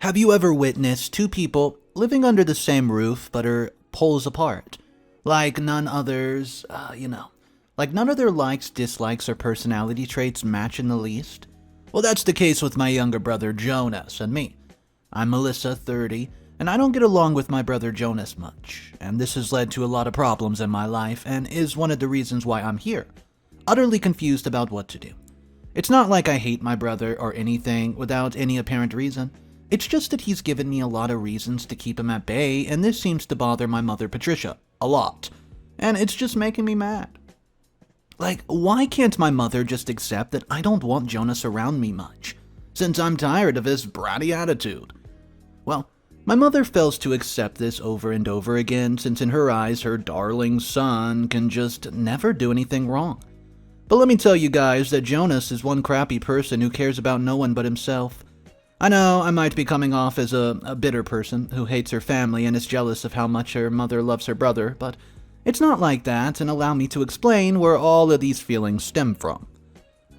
Have you ever witnessed two people living under the same roof but are poles apart? Like none others, like none of their likes, dislikes, or personality traits match in the least? Well, that's the case with my younger brother Jonas and me. I'm Melissa, 30, and I don't get along with my brother Jonas much, and this has led to a lot of problems in my life and is one of the reasons why I'm here, utterly confused about what to do. It's not like I hate my brother or anything without any apparent reason. It's just that he's given me a lot of reasons to keep him at bay, and this seems to bother my mother Patricia a lot, and it's just making me mad. Like, why can't my mother just accept that I don't want Jonas around me much, since I'm tired of his bratty attitude? Well, my mother fails to accept this over and over again, since in her eyes, her darling son can just never do anything wrong. But let me tell you guys that Jonas is one crappy person who cares about no one but himself. I know I might be coming off as a bitter person who hates her family and is jealous of how much her mother loves her brother, but it's not like that, and allow me to explain where all of these feelings stem from.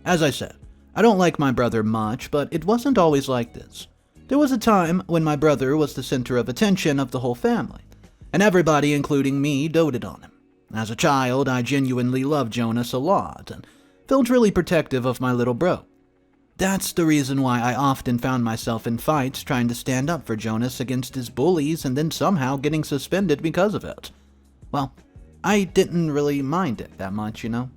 As I said, I don't like my brother much, but it wasn't always like this. There was a time when my brother was the center of attention of the whole family, and everybody, including me, doted on him. As a child, I genuinely loved Jonas a lot, and felt really protective of my little bro. That's the reason why I often found myself in fights trying to stand up for Jonas against his bullies and then somehow getting suspended because of it. Well, I didn't really mind it that much, In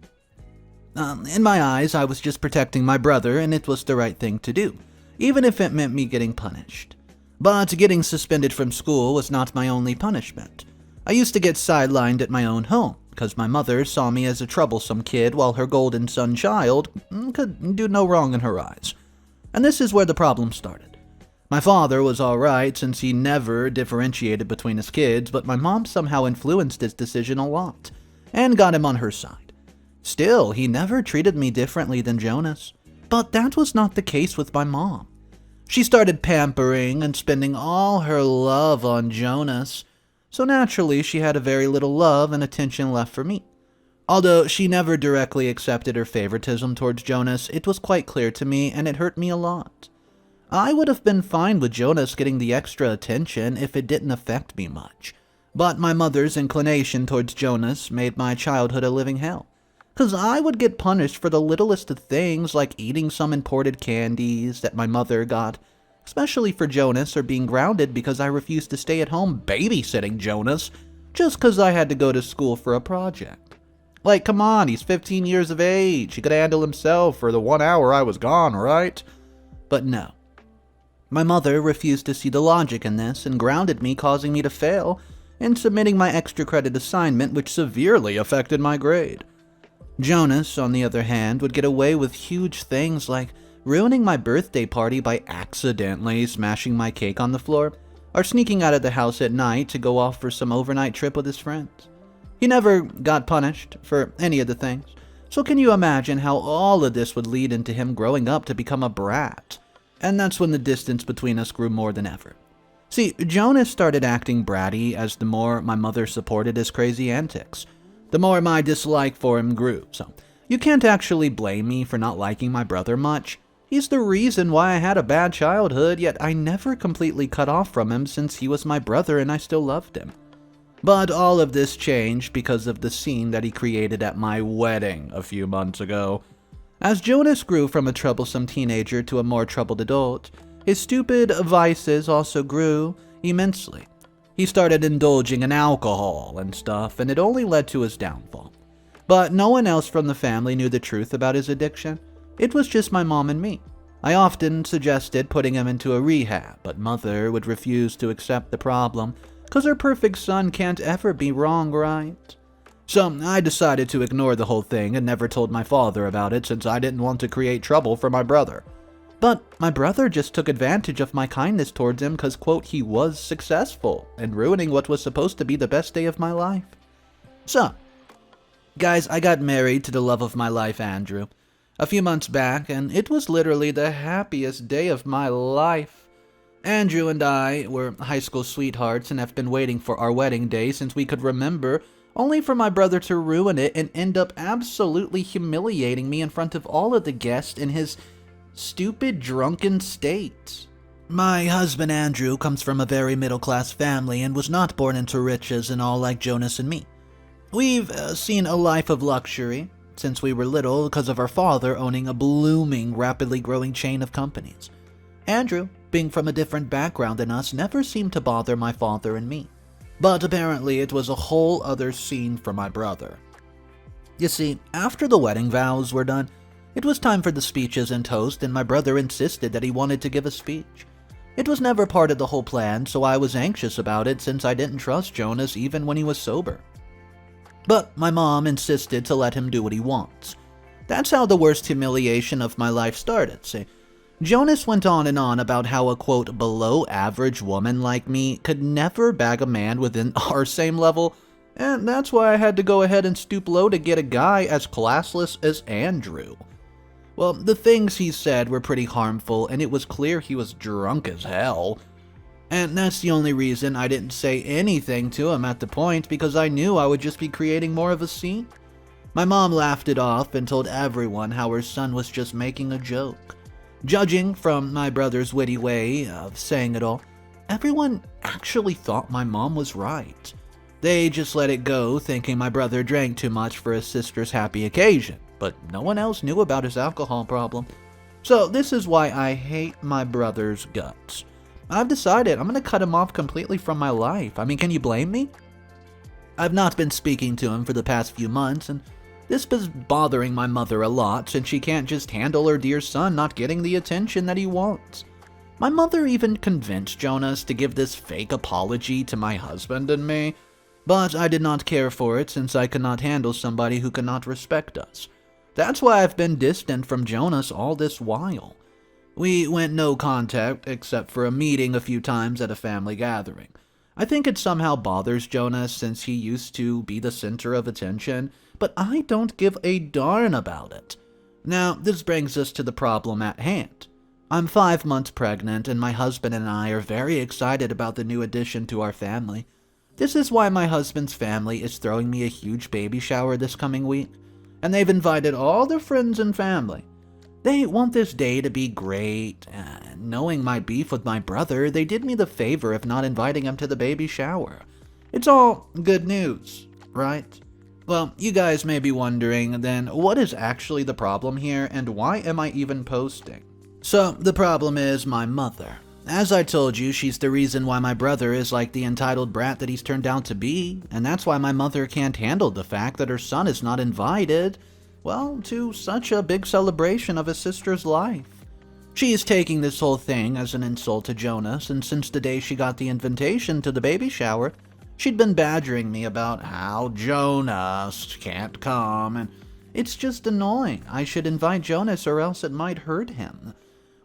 my eyes, I was just protecting my brother, and it was the right thing to do, even if it meant me getting punished. But getting suspended from school was not my only punishment. I used to get sidelined at my own home, because my mother saw me as a troublesome kid while her golden son child could do no wrong in her eyes. And this is where the problem started. My father was alright since he never differentiated between his kids, but my mom somehow influenced his decision a lot, and got him on her side. Still, he never treated me differently than Jonas, but that was not the case with my mom. She started pampering and spending all her love on Jonas, so naturally she had a very little love and attention left for me. Although she never directly accepted her favoritism towards Jonas, it was quite clear to me, and it hurt me a lot. I would have been fine with Jonas getting the extra attention if it didn't affect me much, but my mother's inclination towards Jonas made my childhood a living hell, 'cause I would get punished for the littlest of things, like eating some imported candies that my mother got, especially for Jonas, or being grounded because I refused to stay at home babysitting Jonas just 'cause I had to go to school for a project. Like, come on, he's 15 years of age. He could handle himself for the 1 hour I was gone, right? But no. My mother refused to see the logic in this and grounded me, causing me to fail in submitting my extra credit assignment, which severely affected my grade. Jonas, on the other hand, would get away with huge things like ruining my birthday party by accidentally smashing my cake on the floor, or sneaking out of the house at night to go off for some overnight trip with his friends. He never got punished for any of the things, so can you imagine how all of this would lead into him growing up to become a brat? And that's when the distance between us grew more than ever. See, Jonas started acting bratty as the more my mother supported his crazy antics. The more my dislike for him grew, so you can't actually blame me for not liking my brother much. He's the reason why I had a bad childhood, yet I never completely cut off from him since he was my brother and I still loved him. But all of this changed because of the scene that he created at my wedding a few months ago. As Jonas grew from a troublesome teenager to a more troubled adult, his stupid vices also grew immensely. He started indulging in alcohol and stuff, and it only led to his downfall. But no one else from the family knew the truth about his addiction. It was just my mom and me. I often suggested putting him into a rehab, but mother would refuse to accept the problem, 'cause her perfect son can't ever be wrong, right? So I decided to ignore the whole thing and never told my father about it, since I didn't want to create trouble for my brother. But my brother just took advantage of my kindness towards him because, quote, he was successful and ruining what was supposed to be the best day of my life. So, guys, I got married to the love of my life, Andrew, a few months back, and it was literally the happiest day of my life. Andrew and I were high school sweethearts and have been waiting for our wedding day since we could remember, only for my brother to ruin it and end up absolutely humiliating me in front of all of the guests in his stupid drunken state. My husband Andrew comes from a very middle-class family and was not born into riches and all like Jonas and me. We've seen a life of luxury since we were little because of our father owning a blooming, rapidly growing chain of companies. Andrew, being from a different background than us, never seemed to bother my father and me. But apparently it was a whole other scene for my brother. You see, after the wedding vows were done, it was time for the speeches and toast, and my brother insisted that he wanted to give a speech. It was never part of the whole plan, so I was anxious about it since I didn't trust Jonas even when he was sober. But my mom insisted to let him do what he wants. That's how the worst humiliation of my life started, see. Jonas went on and on about how a, quote, below-average woman like me could never bag a man within our same level, and that's why I had to go ahead and stoop low to get a guy as classless as Andrew. Well, the things he said were pretty harmful, and it was clear he was drunk as hell. And that's the only reason I didn't say anything to him at the point, because I knew I would just be creating more of a scene. My mom laughed it off and told everyone how her son was just making a joke. Judging from my brother's witty way of saying it all, everyone actually thought my mom was right. They just let it go, thinking my brother drank too much for his sister's happy occasion, but no one else knew about his alcohol problem. So this is why I hate my brother's guts. I've decided I'm going to cut him off completely from my life. I mean, can you blame me? I've not been speaking to him for the past few months, and this is bothering my mother a lot since she can't just handle her dear son not getting the attention that he wants. My mother even convinced Jonas to give this fake apology to my husband and me, but I did not care for it since I could not handle somebody who could not respect us. That's why I've been distant from Jonas all this while. We went no contact except for a meeting a few times at a family gathering. I think it somehow bothers Jonas since he used to be the center of attention, but I don't give a darn about it. Now, this brings us to the problem at hand. I'm 5 months pregnant, and my husband and I are very excited about the new addition to our family. This is why my husband's family is throwing me a huge baby shower this coming week, and they've invited all their friends and family. They want this day to be great, and knowing my beef with my brother, they did me the favor of not inviting him to the baby shower. It's all good news, right? Well, you guys may be wondering, then, what is actually the problem here, and why am I even posting? So, the problem is my mother. As I told you, she's the reason why my brother is like the entitled brat that he's turned out to be, and that's why my mother can't handle the fact that her son is not invited, well, to such a big celebration of his sister's life. She is taking this whole thing as an insult to Jonas, and since the day she got the invitation to the baby shower, she'd been badgering me about how Jonas can't come, and it's just annoying. I should invite Jonas or else it might hurt him.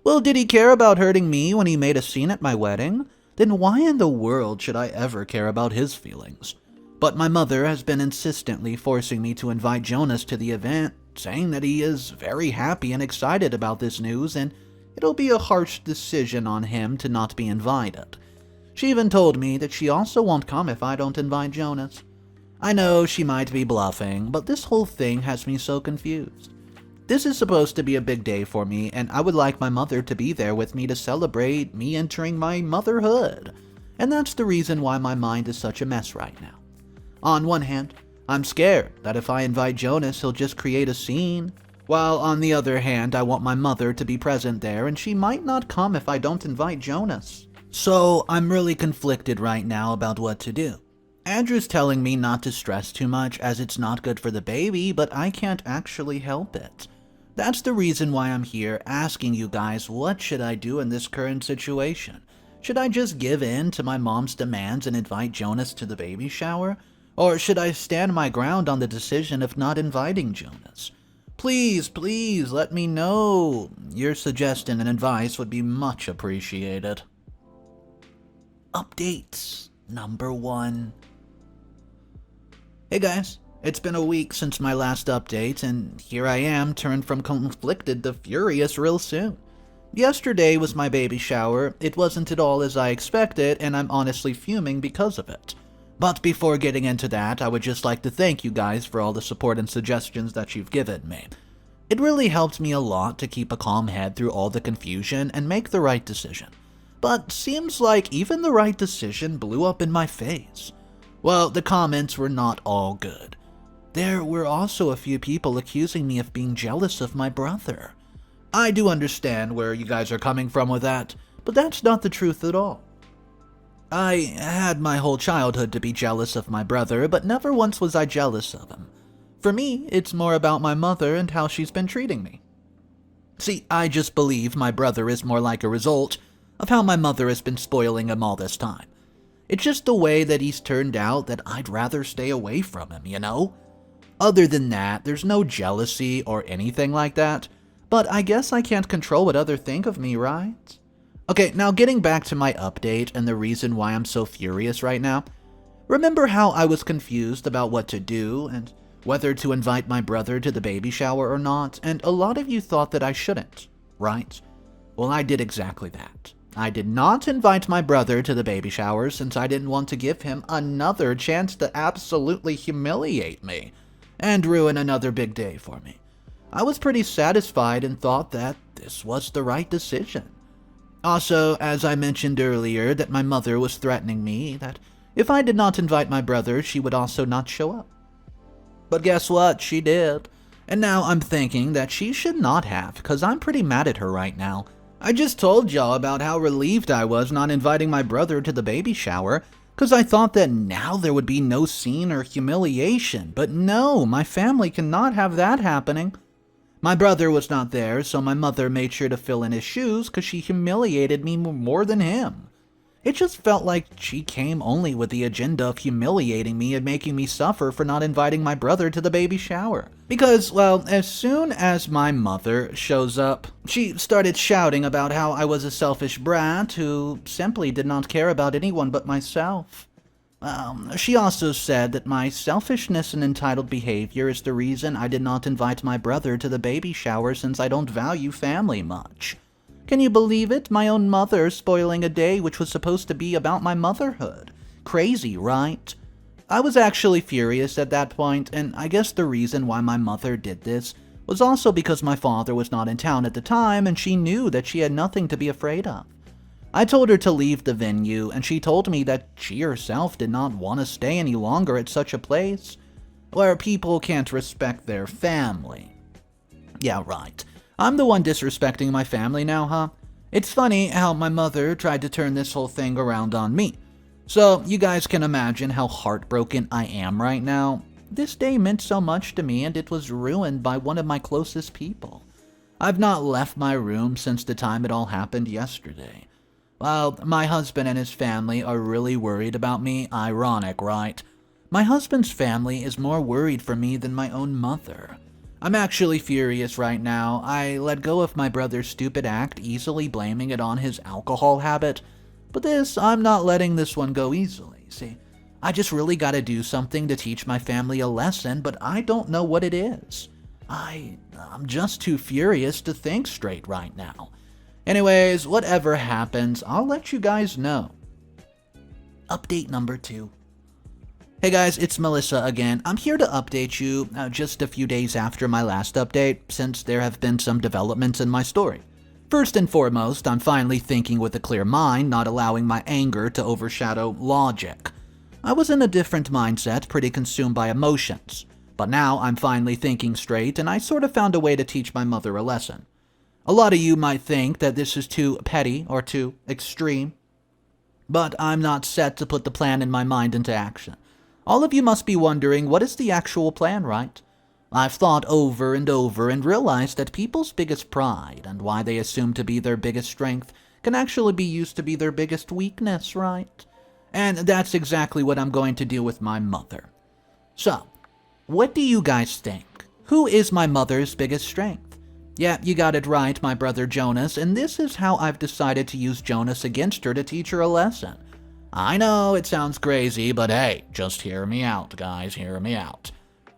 Well, did he care about hurting me when he made a scene at my wedding? Then why in the world should I ever care about his feelings? But my mother has been insistently forcing me to invite Jonas to the event, saying that he is very happy and excited about this news, and it'll be a harsh decision on him to not be invited. She even told me that she also won't come if I don't invite Jonas. I know she might be bluffing, but this whole thing has me so confused. This is supposed to be a big day for me, and I would like my mother to be there with me to celebrate me entering my motherhood. And that's the reason why my mind is such a mess right now. On one hand, I'm scared that if I invite Jonas, he'll just create a scene, while on the other hand, I want my mother to be present there, and she might not come if I don't invite Jonas. So I'm really conflicted right now about what to do. Andrew's telling me not to stress too much as it's not good for the baby, but I can't actually help it. That's the reason why I'm here asking you guys, what should I do in this current situation? Should I just give in to my mom's demands and invite Jonas to the baby shower? Or should I stand my ground on the decision of not inviting Jonas? Please, please let me know. Your suggestion and advice would be much appreciated. Updates number 1. Hey guys, it's been a week since my last update, and here I am turned from conflicted to furious real soon. Yesterday was my baby shower. It wasn't at all as I expected, and I'm honestly fuming because of it. But before getting into that, I would just like to thank you guys for all the support and suggestions that you've given me. It really helped me a lot to keep a calm head through all the confusion and make the right decision. But seems like even the right decision blew up in my face. Well, the comments were not all good. There were also a few people accusing me of being jealous of my brother. I do understand where you guys are coming from with that, but that's not the truth at all. I had my whole childhood to be jealous of my brother, but never once was I jealous of him. For me, it's more about my mother and how she's been treating me. See, I just believe my brother is more like a result of how my mother has been spoiling him all this time. It's just the way that he's turned out that I'd rather stay away from him, you know? Other than that, there's no jealousy or anything like that, but I guess I can't control what others think of me, right? Okay, now getting back to my update and the reason why I'm so furious right now. Remember how I was confused about what to do and whether to invite my brother to the baby shower or not, and a lot of you thought that I shouldn't, right? Well, I did exactly that. I did not invite my brother to the baby shower since I didn't want to give him another chance to absolutely humiliate me and ruin another big day for me. I was pretty satisfied and thought that this was the right decision. Also, as I mentioned earlier, that my mother was threatening me that if I did not invite my brother, she would also not show up. But guess what? She did. And now I'm thinking that she should not have, because I'm pretty mad at her right now. I just told y'all about how relieved I was not inviting my brother to the baby shower, because I thought that now there would be no scene or humiliation. But no, my family cannot have that happening. My brother was not there, so my mother made sure to fill in his shoes because she humiliated me more than him. It just felt like she came only with the agenda of humiliating me and making me suffer for not inviting my brother to the baby shower. Because, well, as soon as my mother shows up, she started shouting about how I was a selfish brat who simply did not care about anyone but myself. She also said that my selfishness and entitled behavior is the reason I did not invite my brother to the baby shower since I don't value family much. Can you believe it? My own mother spoiling a day which was supposed to be about my motherhood. Crazy, right? I was actually furious at that point, and I guess the reason why my mother did this was also because my father was not in town at the time and she knew that she had nothing to be afraid of. I told her to leave the venue, and she told me that she herself did not want to stay any longer at such a place where people can't respect their family. Yeah, right. I'm the one disrespecting my family now, huh? It's funny how my mother tried to turn this whole thing around on me. So you guys can imagine how heartbroken I am right now. This day meant so much to me and it was ruined by one of my closest people. I've not left my room since the time it all happened yesterday. Well, my husband and his family are really worried about me. Ironic, right? My husband's family is more worried for me than my own mother. I'm actually furious right now. I let go of my brother's stupid act, easily blaming it on his alcohol habit. But I'm not letting this one go easily. See, I just really gotta do something to teach my family a lesson, but I don't know what it is. I'm just too furious to think straight right now. Anyways, whatever happens, I'll let you guys know. Update number 2. Hey guys, it's Melissa again. I'm here to update you just a few days after my last update, since there have been some developments in my story. First and foremost, I'm finally thinking with a clear mind, not allowing my anger to overshadow logic. I was in a different mindset, pretty consumed by emotions. But now I'm finally thinking straight, and I sort of found a way to teach my mother a lesson. A lot of you might think that this is too petty or too extreme, but I'm not set to put the plan in my mind into action. All of you must be wondering, what is the actual plan, right? I've thought over and over and realized that people's biggest pride and why they assume to be their biggest strength can actually be used to be their biggest weakness, right? And that's exactly what I'm going to do with my mother. So, what do you guys think? Who is my mother's biggest strength? Yeah, you got it right, my brother Jonas, and this is how I've decided to use Jonas against her to teach her a lesson. I know it sounds crazy, but hey, just hear me out, guys, hear me out.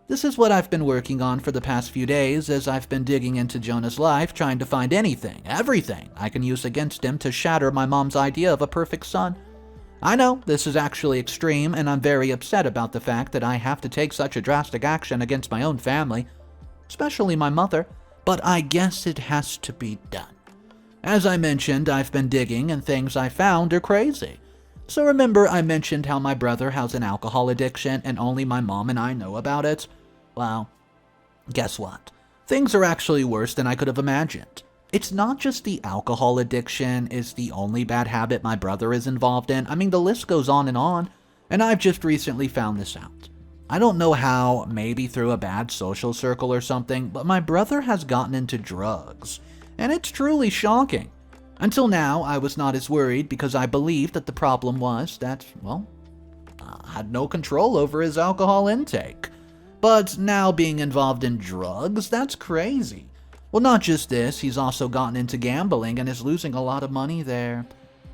This is what I've been working on for the past few days as I've been digging into Jonah's life, trying to find anything, everything I can use against him to shatter my mom's idea of a perfect son. I know this is actually extreme, and I'm very upset about the fact that I have to take such a drastic action against my own family, especially my mother, but I guess it has to be done. As I mentioned, I've been digging and things I found are crazy. So remember I mentioned how my brother has an alcohol addiction and only my mom and I know about it? Well, guess what? Things are actually worse than I could have imagined. It's not just the alcohol addiction is the only bad habit my brother is involved in. I mean, the list goes on, and I've just recently found this out. I don't know how, maybe through a bad social circle or something, but my brother has gotten into drugs, and it's truly shocking. Until now, I was not as worried because I believed that the problem was that, well, I had no control over his alcohol intake. But now being involved in drugs, that's crazy. Well, not just this, he's also gotten into gambling and is losing a lot of money there.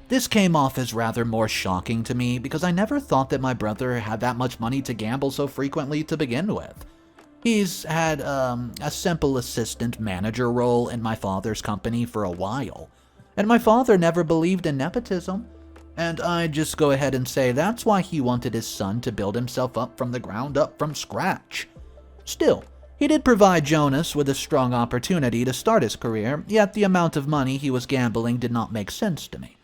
This came off as rather more shocking to me because I never thought that my brother had that much money to gamble so frequently to begin with. He's had a simple assistant manager role in my father's company for a while, and my father never believed in nepotism. And I'd just go ahead and say that's why he wanted his son to build himself up from the ground up from scratch. Still, he did provide Jonas with a strong opportunity to start his career, yet the amount of money he was gambling did not make sense to me.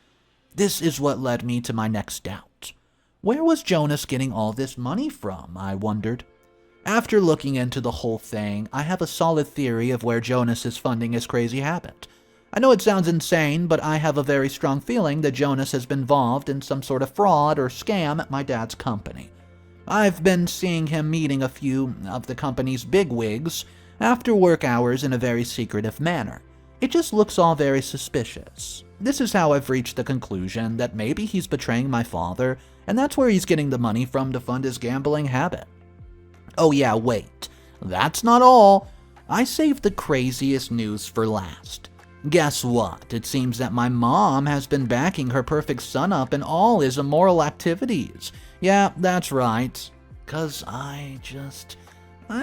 This is what led me to my next doubt. Where was Jonas getting all this money from, I wondered. After looking into the whole thing, I have a solid theory of where Jonas is funding his crazy habit. I know it sounds insane, but I have a very strong feeling that Jonas has been involved in some sort of fraud or scam at my dad's company. I've been seeing him meeting a few of the company's bigwigs after work hours in a very secretive manner. It just looks all very suspicious. This is how I've reached the conclusion that maybe he's betraying my father, and that's where he's getting the money from to fund his gambling habit. Oh yeah, wait. That's not all. I saved the craziest news for last. Guess what? It seems that my mom has been backing her perfect son up in all his immoral activities. Yeah, that's right. 'Cause I've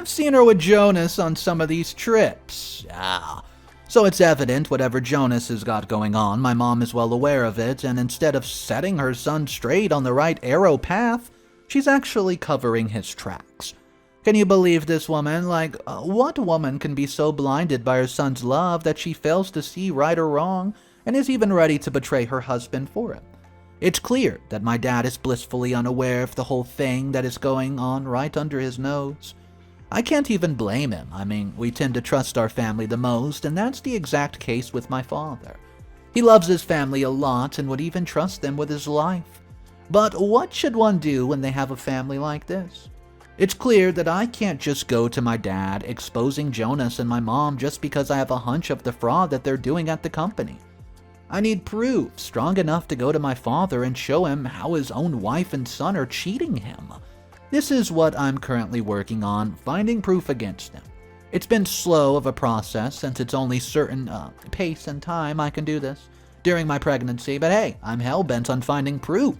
seen her with Jonas on some of these trips. Yeah. So it's evident whatever Jonas has got going on, my mom is well aware of it, and instead of setting her son straight on the right arrow path, she's actually covering his tracks. Can you believe this woman? What woman can be so blinded by her son's love that she fails to see right or wrong and is even ready to betray her husband for it? It's clear that my dad is blissfully unaware of the whole thing that is going on right under his nose. I can't even blame him. I mean, we tend to trust our family the most, and that's the exact case with my father. He loves his family a lot and would even trust them with his life. But what should one do when they have a family like this? It's clear that I can't just go to my dad exposing Jonas and my mom just because I have a hunch of the fraud that they're doing at the company. I need proof strong enough to go to my father and show him how his own wife and son are cheating him. This is what I'm currently working on, finding proof against him. It's been slow of a process since it's only certain pace and time I can do this during my pregnancy, but hey, I'm hell-bent on finding proof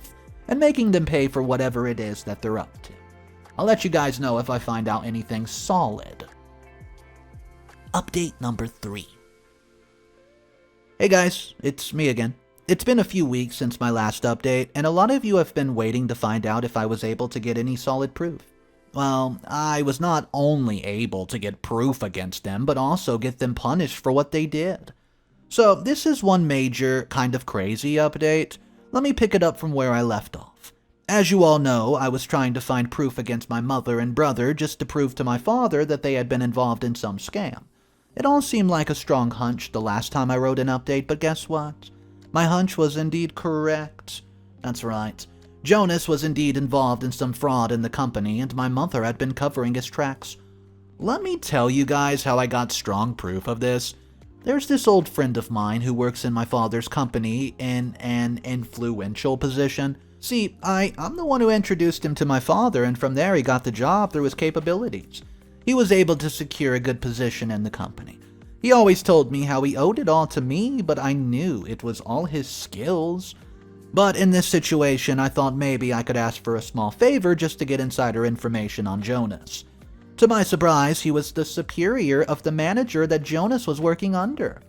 and making them pay for whatever it is that they're up to. I'll let you guys know if I find out anything solid. Update number 3. Hey guys, it's me again. It's been a few weeks since my last update, and a lot of you have been waiting to find out if I was able to get any solid proof. Well, I was not only able to get proof against them, but also get them punished for what they did. So this is one major, kind of crazy update. Let me pick it up from where I left off. As you all know, I was trying to find proof against my mother and brother just to prove to my father that they had been involved in some scam. It all seemed like a strong hunch the last time I wrote an update, but guess what? My hunch was indeed correct. That's right. Jonas was indeed involved in some fraud in the company, and my mother had been covering his tracks. Let me tell you guys how I got strong proof of this. There's this old friend of mine who works in my father's company in an influential position. See, I'm the one who introduced him to my father, and from there he got the job through his capabilities. He was able to secure a good position in the company. He always told me how he owed it all to me, but I knew it was all his skills. But in this situation, I thought maybe I could ask for a small favor just to get insider information on Jonas. To my surprise, he was the superior of the manager that Jonas was working under.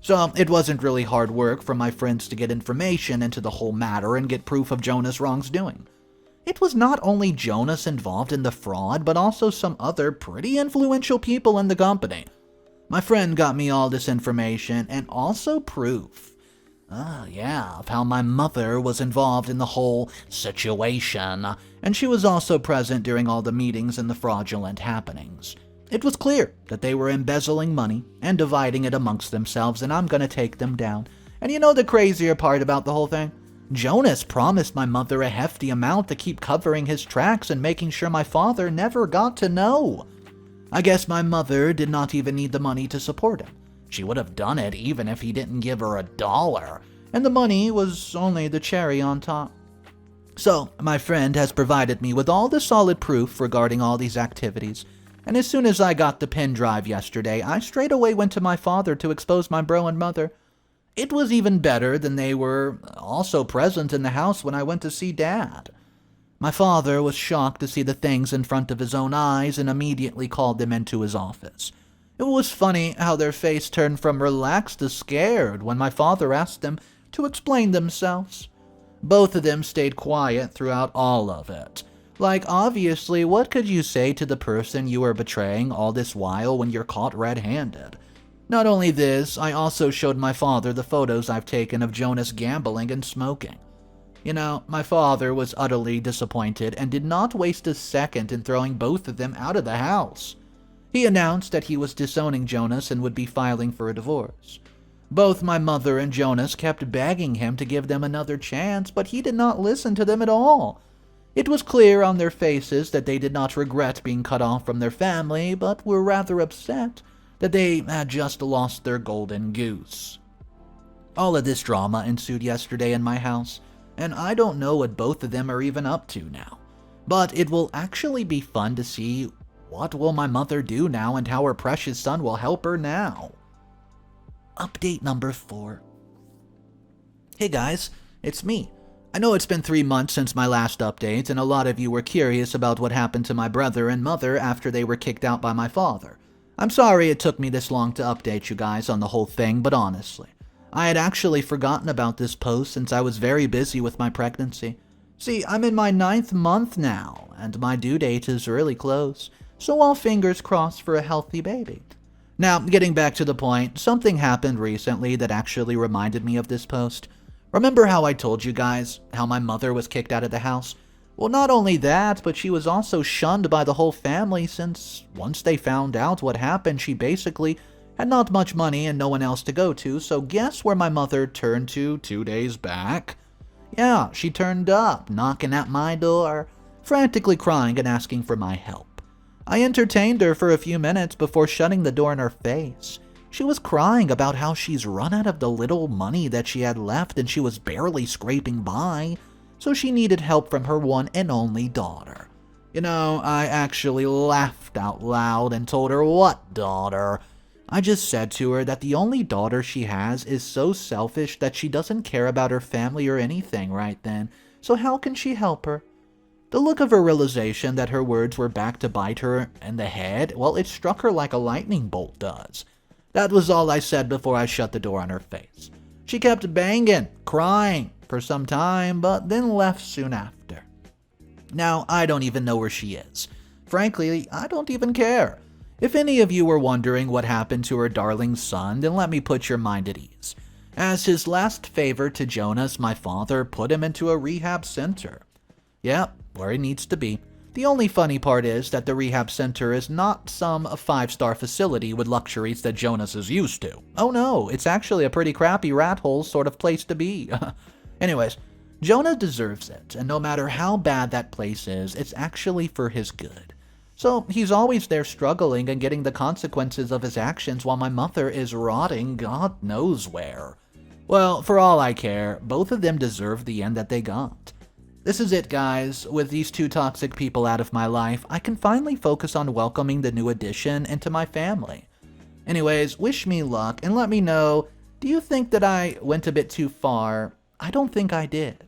So it wasn't really hard work for my friends to get information into the whole matter and get proof of Jonas' wrongdoing. It was not only Jonas involved in the fraud, but also some other pretty influential people in the company. My friend got me all this information and also proof. Of how my mother was involved in the whole situation, and she was also present during all the meetings and the fraudulent happenings. It was clear that they were embezzling money and dividing it amongst themselves, and I'm gonna take them down. And you know the crazier part about the whole thing? Jonas promised my mother a hefty amount to keep covering his tracks and making sure my father never got to know. I guess my mother did not even need the money to support him. She would have done it even if he didn't give her $1, and the money was only the cherry on top. So, my friend has provided me with all the solid proof regarding all these activities, and as soon as I got the pen drive yesterday, I straight away went to my father to expose my bro and mother. It was even better than they were also present in the house when I went to see Dad. My father was shocked to see the things in front of his own eyes and immediately called them into his office. It was funny how their face turned from relaxed to scared when my father asked them to explain themselves. Both of them stayed quiet throughout all of it. Like, obviously, what could you say to the person you are betraying all this while when you're caught red-handed? Not only this, I also showed my father the photos I've taken of Jonas gambling and smoking. You know, my father was utterly disappointed and did not waste a second in throwing both of them out of the house. He announced that he was disowning Jonas and would be filing for a divorce. Both my mother and Jonas kept begging him to give them another chance, but he did not listen to them at all. It was clear on their faces that they did not regret being cut off from their family, but were rather upset that they had just lost their golden goose. All of this drama ensued yesterday in my house, and I don't know what both of them are even up to now. But it will actually be fun to see what will my mother do now and how her precious son will help her now. Update number 4. Hey guys, it's me. I know it's been 3 months since my last update, and a lot of you were curious about what happened to my brother and mother after they were kicked out by my father. I'm sorry it took me this long to update you guys on the whole thing, but honestly, I had actually forgotten about this post since I was very busy with my pregnancy. See, I'm in my 9th month now, and my due date is really close, so all fingers crossed for a healthy baby. Now, getting back to the point, something happened recently that actually reminded me of this post. Remember how I told you guys how my mother was kicked out of the house? Well, not only that, but she was also shunned by the whole family since once they found out what happened, she basically had not much money and no one else to go to, so guess where my mother turned to 2 days back? Yeah, she turned up, knocking at my door, frantically crying and asking for my help. I entertained her for a few minutes before shutting the door in her face. She was crying about how she's run out of the little money that she had left and she was barely scraping by, so she needed help from her one and only daughter. You know, I actually laughed out loud and told her, "What daughter?" I just said to her that the only daughter she has is so selfish that she doesn't care about her family or anything right then, so how can she help her? The look of her realization that her words were back to bite her in the head, well, it struck her like a lightning bolt does. That was all I said before I shut the door on her face. She kept banging, crying for some time, but then left soon after. Now, I don't even know where she is. Frankly, I don't even care. If any of you were wondering what happened to her darling son, then let me put your mind at ease. As his last favor to Jonas, my father put him into a rehab center. Yep, where he needs to be. The only funny part is that the rehab center is not some 5-star facility with luxuries that Jonas is used to. Oh no, it's actually a pretty crappy rat hole sort of place to be. Anyways, Jonah deserves it, and no matter how bad that place is, it's actually for his good. So he's always there struggling and getting the consequences of his actions while my mother is rotting God knows where. Well, for all I care, both of them deserve the end that they got. This is it, guys. With these 2 toxic people out of my life, I can finally focus on welcoming the new addition into my family. Anyways, wish me luck and let me know, do you think that I went a bit too far? I don't think I did.